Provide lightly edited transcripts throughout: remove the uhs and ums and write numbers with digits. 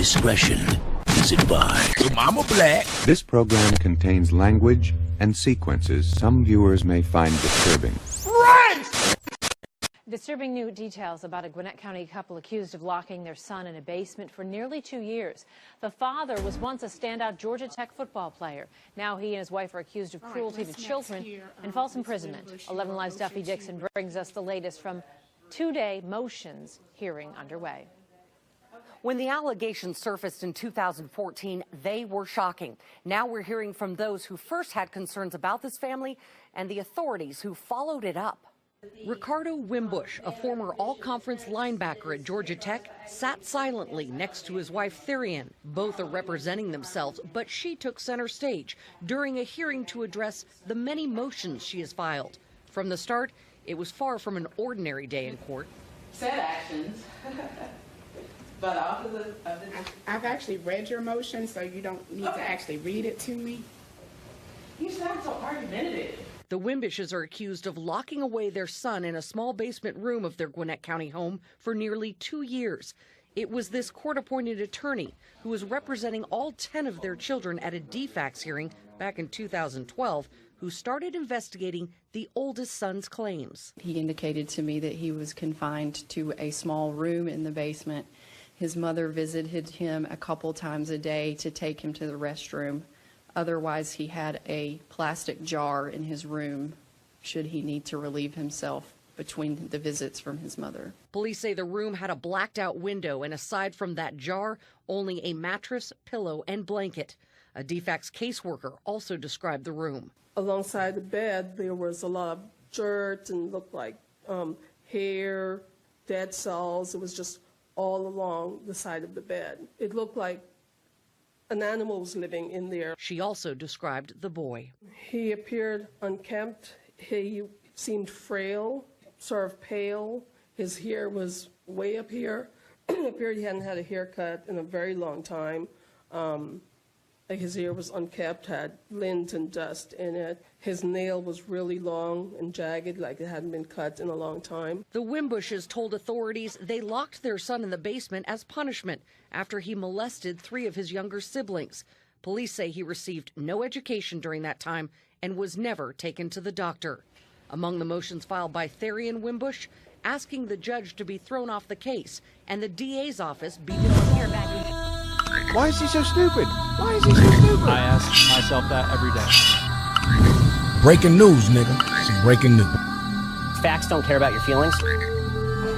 Discretion is advised. Your mama black. This program contains language and sequences some viewers may find disturbing. Disturbing new details about a Gwinnett County couple accused of locking their son in a basement for nearly 2 years. The father was once a standout Georgia Tech football player. Now he and his wife are accused of cruelty to children and false imprisonment. 11 Live's Duffy Dixon brings us the latest from two-day motions hearing underway. When the allegations surfaced in 2014, they were shocking. Now we're hearing from those who first had concerns about this family and the authorities who followed it up. Ricardo Wimbush, a former all-conference linebacker at Georgia Tech, sat silently next to his wife Therian. Both are representing themselves, but she took center stage during a hearing to address the many motions she has filed. From the start, it was far from an ordinary day in court. Said actions, but I've actually read your motion, so you don't need to actually read it to me. You sound so argumentative. The Wimbushes are accused of locking away their son in a small basement room of their Gwinnett County home for nearly 2 years. It was this court-appointed attorney who was representing all 10 of their children at a DFACS hearing back in 2012 who started investigating the oldest son's claims. He indicated to me that he was confined to a small room in the basement. His mother visited him a couple times a day to take him to the restroom. Otherwise, he had a plastic jar in his room should he need to relieve himself between the visits from his mother. Police say the room had a blacked out window, and aside from that jar, only a mattress, pillow, and blanket. A DFACS caseworker also described the room. Alongside the bed, there was a lot of dirt and looked like hair, dead cells. It was just all along the side of the bed. It looked like an animal was living in there. She also described the boy. He appeared unkempt. He seemed frail, sort of pale. His hair was way up here. It appeared he hadn't had a haircut in a very long time. His hair was unkempt, had lint and dust in it. His nail was really long and jagged, like it hadn't been cut in a long time. The Wimbushes told authorities they locked their son in the basement as punishment after he molested 3 of his younger siblings. Police say he received no education during that time and was never taken to the doctor. Among the motions filed by Therian Wimbush, asking the judge to be thrown off the case and the DA's office be here back. Why is he so stupid? Why is he so stupid? I ask myself that every day. Breaking news, nigga. Some breaking news. Facts don't care about your feelings.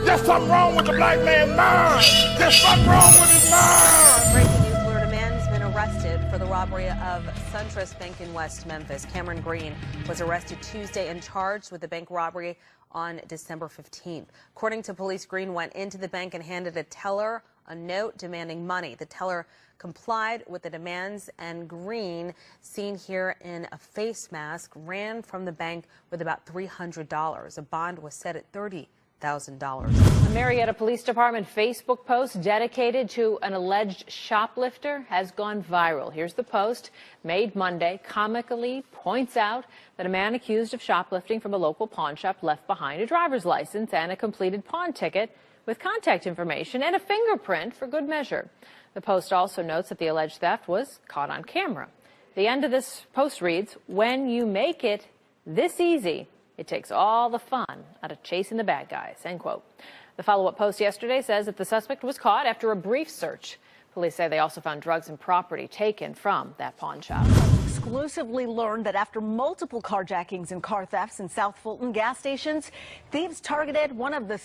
There's something wrong with the black man's mind. There's something wrong with his mind. Breaking news, Florida man has been arrested for the robbery of SunTrust Bank in West Memphis. Cameron Green was arrested Tuesday and charged with the bank robbery on December 15th. According to police, Green went into the bank and handed a teller a note demanding money. The teller complied with the demands, and Green, seen here in a face mask, ran from the bank with about $300. A bond was set at $30,000. A Marietta Police Department Facebook post dedicated to an alleged shoplifter has gone viral. Here's the post, made Monday, comically points out that a man accused of shoplifting from a local pawn shop left behind a driver's license and a completed pawn ticket with contact information and a fingerprint for good measure. The post also notes that the alleged theft was caught on camera. The end of this post reads, "When you make it this easy, it takes all the fun out of chasing the bad guys," end quote. The follow-up post yesterday says that the suspect was caught after a brief search. Police say they also found drugs and property taken from that pawn shop. Exclusively learned that after multiple carjackings and car thefts in South Fulton gas stations, thieves targeted one of the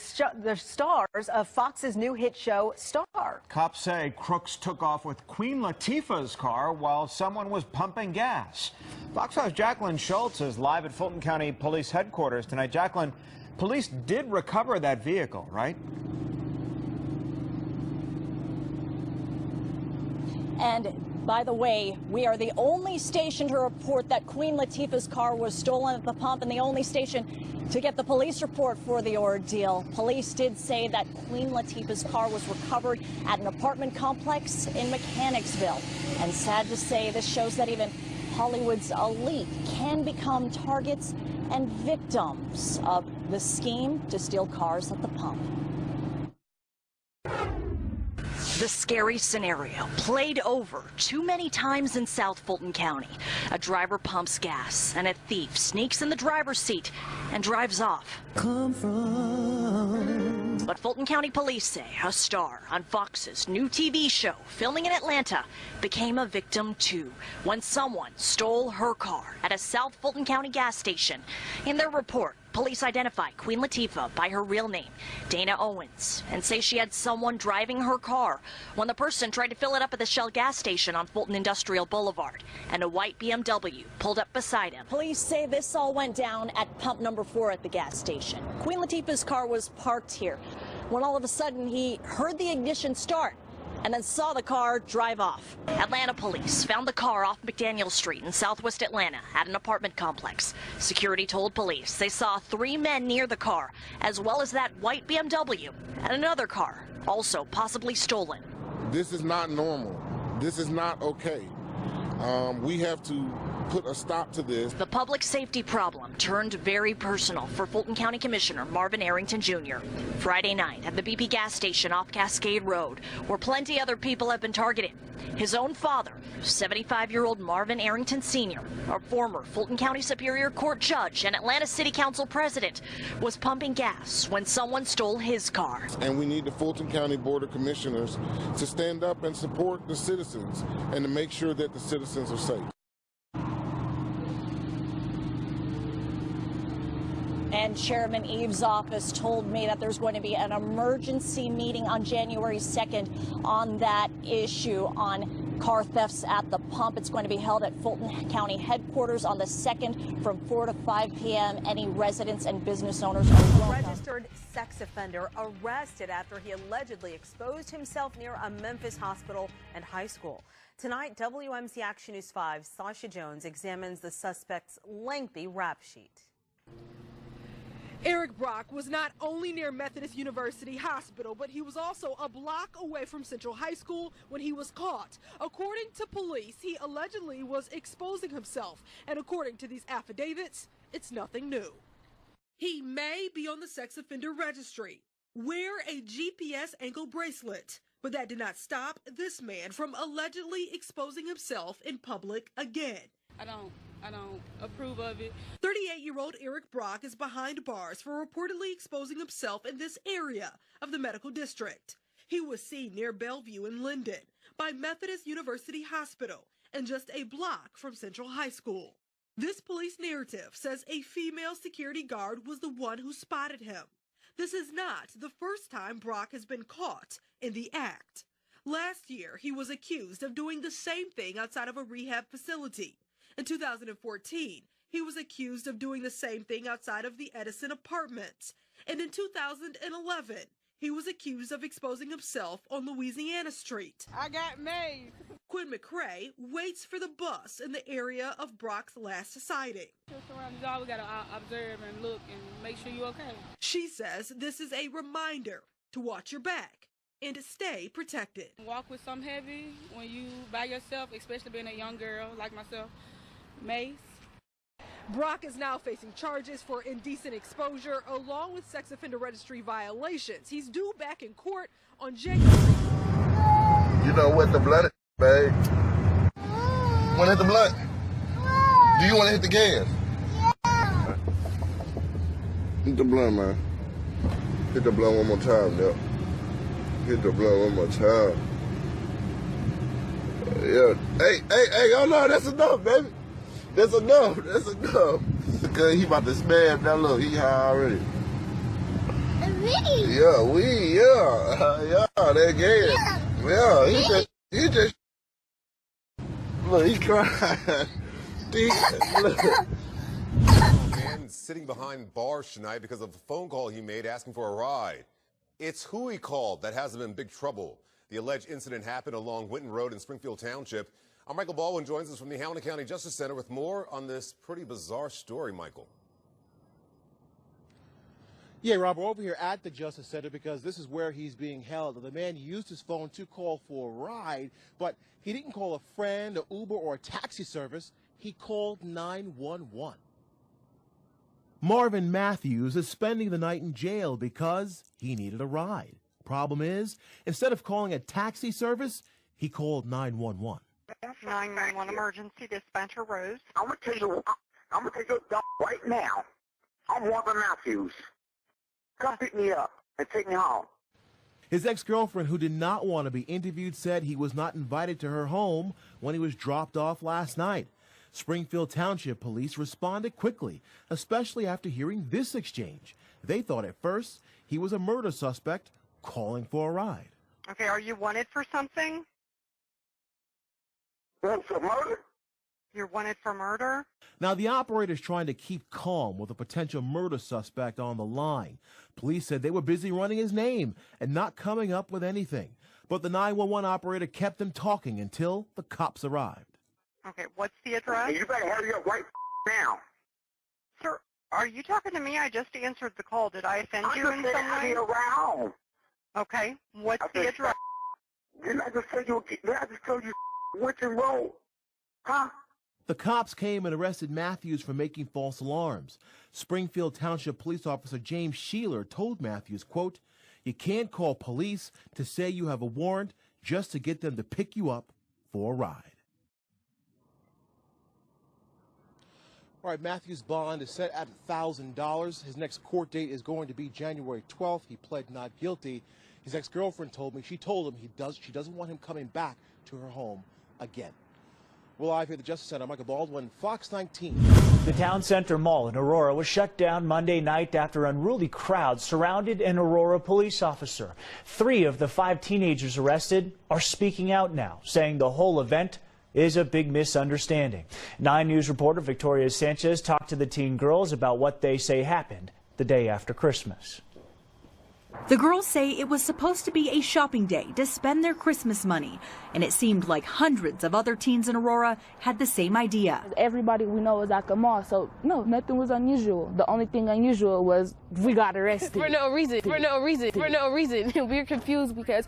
stars of Fox's new hit show, Star. Cops say crooks took off with Queen Latifah's car while someone was pumping gas. Fox 5's Jacqueline Schultz is live at Fulton County Police Headquarters tonight. Jacqueline, police did recover that vehicle, right? And by the way, we are the only station to report that Queen Latifah's car was stolen at the pump and the only station to get the police report for the ordeal. Police did say that Queen Latifah's car was recovered at an apartment complex in Mechanicsville. And sad to say, this shows that even Hollywood's elite can become targets and victims of the scheme to steal cars at the pump. The scary scenario played over too many times in South Fulton County. A driver pumps gas and a thief sneaks in the driver's seat and drives off. But Fulton County police say a star on Fox's new TV show filming in Atlanta became a victim too when someone stole her car at a South Fulton County gas station. In their report, police identify Queen Latifah by her real name, Dana Owens, and say she had someone driving her car when the person tried to fill it up at the Shell gas station on Fulton Industrial Boulevard, and a white BMW pulled up beside him. Police say this all went down at pump number 4 at the gas station. Queen Latifah's car was parked here when all of a sudden he heard the ignition start and then saw the car drive off. Atlanta police found the car off McDaniel Street in southwest Atlanta at an apartment complex. Security told police they saw 3 men near the car, as well as that white BMW and another car, also possibly stolen. This is not normal. This is not okay. We have to put a stop to this. The public safety problem turned very personal for Fulton County Commissioner Marvin Arrington Jr. Friday night at the BP gas station off Cascade Road, where plenty other people have been targeted. His own father, 75-year-old Marvin Arrington Sr., a former Fulton County Superior Court judge and Atlanta City Council president, was pumping gas when someone stole his car. And we need the Fulton County Board of Commissioners to stand up and support the citizens and to make sure that the citizens are safe. And Chairman Eves' office told me that there's going to be an emergency meeting on January 2nd on that issue on car thefts at the pump. It's going to be held at Fulton County headquarters on the 2nd from 4 to 5 p.m. Any residents and business owners are welcome. A registered sex offender arrested after he allegedly exposed himself near a Memphis hospital and high school. Tonight, WMC Action News 5's Sasha Jones examines the suspect's lengthy rap sheet. Eric Brock was not only near Methodist University Hospital, but he was also a block away from Central High School when he was caught. According to police, he allegedly was exposing himself, and according to these affidavits, it's nothing new. He may be on the sex offender registry. Wear a GPS ankle bracelet. But that did not stop this man from allegedly exposing himself in public again. I don't approve of it. 38-year-old Eric Brock is behind bars for reportedly exposing himself in this area of the medical district. He was seen near Bellevue in Linden by Methodist University Hospital and just a block from Central High School. This police narrative says a female security guard was the one who spotted him. This is not the first time Brock has been caught in the act. Last year, he was accused of doing the same thing outside of a rehab facility. In 2014, he was accused of doing the same thing outside of the Edison Apartments. And in 2011, he was accused of exposing himself on Louisiana Street. I got made. Quinn McCrae waits for the bus in the area of Brock's last sighting. Just around the job, we gotta observe and look and make sure you're okay. She says this is a reminder to watch your back and to stay protected. Walk with something heavy when you by yourself, especially being a young girl like myself. Mace. Brock is now facing charges for indecent exposure along with sex offender registry violations. He's due back in court on January. You know what the blood is, babe? Want to hit the blood? Do you want to hit the gas? Yeah. Hit the blood, man. Hit the blood one more time, though. Hit the blood one more time. Yeah. Hey, oh no, that's enough, baby. That's enough. Because he about to smash that look. He high already. Yeah, that gas. Yeah, he just. Look, he crying. Look. Man sitting behind bars tonight because of a phone call he made asking for a ride. It's who he called that has him in big trouble. The alleged incident happened along Winton Road in Springfield Township. I'm Michael Baldwin, joins us from the Hamilton County Justice Center with more on this pretty bizarre story, Michael. Yeah, Rob, we're over here at the Justice Center because this is where he's being held. The man used his phone to call for a ride, but he didn't call a friend, an Uber, or a taxi service. He called 911. Marvin Matthews is spending the night in jail because he needed a ride. Problem is, instead of calling a taxi service, he called 911. 911 emergency dispatcher Rose. I'm gonna take your dump right now. I'm Walter Matthews. Come pick me up and take me home. His ex-girlfriend, who did not want to be interviewed, said he was not invited to her home when he was dropped off last night. Springfield Township police responded quickly, especially after hearing this exchange. They thought at first he was a murder suspect calling for a ride. Okay, are you wanted for something? Wanted for murder? You're wanted for murder? Now, the operator is trying to keep calm with a potential murder suspect on the line. Police said they were busy running his name and not coming up with anything. But the 911 operator kept them talking until the cops arrived. Okay, what's the address? You better hurry up right now. Sir, are you talking to me? I just answered the call. Did I offend you in some way? Around. Okay, what's the address? Didn't I just tell you Winton Road? Huh? The cops came and arrested Matthews for making false alarms. Springfield Township Police Officer James Sheeler told Matthews, quote, "You can't call police to say you have a warrant just to get them to pick you up for a ride." All right, Matthews' bond is set at $1,000. His next court date is going to be January 12th. He pled not guilty. His ex-girlfriend told me, she told him she doesn't want him coming back to her home again. We're live here at the Justice Center. Michael Baldwin, Fox 19. The Town Center Mall in Aurora was shut down Monday night after unruly crowds surrounded an Aurora police officer. 3 of the 5 teenagers arrested are speaking out now, saying the whole event is a big misunderstanding. 9 News reporter Victoria Sanchez talked to the teen girls about what they say happened the day after Christmas. The girls say it was supposed to be a shopping day to spend their Christmas money, and it seemed like hundreds of other teens in Aurora had the same idea. Everybody we know is at the mall, so no, nothing was unusual. The only thing unusual was we got arrested. For no reason. We're confused because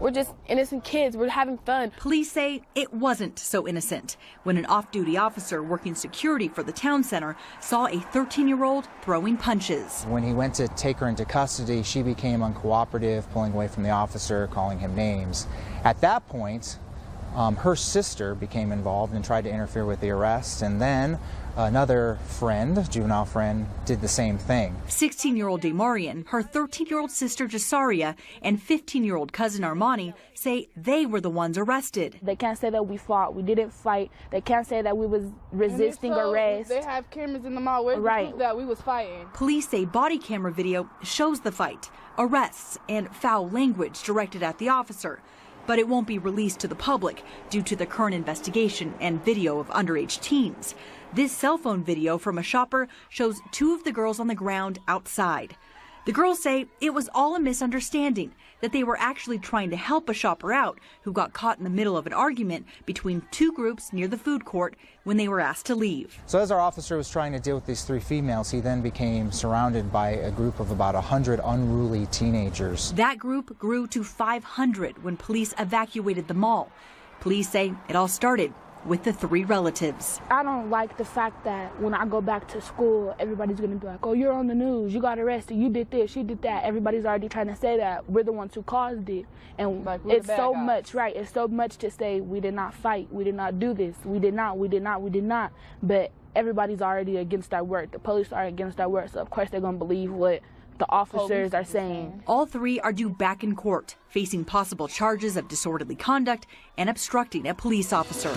we're just innocent kids. We're having fun. Police say it wasn't so innocent when an off-duty officer working security for the town center saw a 13-year-old throwing punches. When he went to take her into custody, she became uncooperative, pulling away from the officer, calling him names. At that point, her sister became involved and tried to interfere with the arrest, and then another friend, juvenile friend, did the same thing. 16-year-old Damarian, her 13-year-old sister Jasaria, and 15-year-old cousin Armani say they were the ones arrested. They can't say that we fought. We didn't fight. They can't say that we was resisting arrest. They have cameras in the mall. Where's the proof that we was fighting? Police say body camera video shows the fight, arrests, and foul language directed at the officer. But it won't be released to the public due to the current investigation and video of underage teens. This cell phone video from a shopper shows 2 of the girls on the ground outside. The girls say it was all a misunderstanding, that they were actually trying to help a shopper out who got caught in the middle of an argument between 2 groups near the food court when they were asked to leave. So as our officer was trying to deal with these 3 females, he then became surrounded by a group of about 100 unruly teenagers. That group grew to 500 when police evacuated the mall. Police say it all started with the 3 relatives. I don't like the fact that when I go back to school, everybody's going to be like, oh, you're on the news, you got arrested, you did this, you did that. Everybody's already trying to say that we're the ones who caused it. And like, it's so much, right, it's so much to say we did not fight, we did not do this, we did not. But everybody's already against our word. The police are against our word, so of course they're going to believe what the officers are saying. All 3 are due back in court, facing possible charges of disorderly conduct and obstructing a police officer.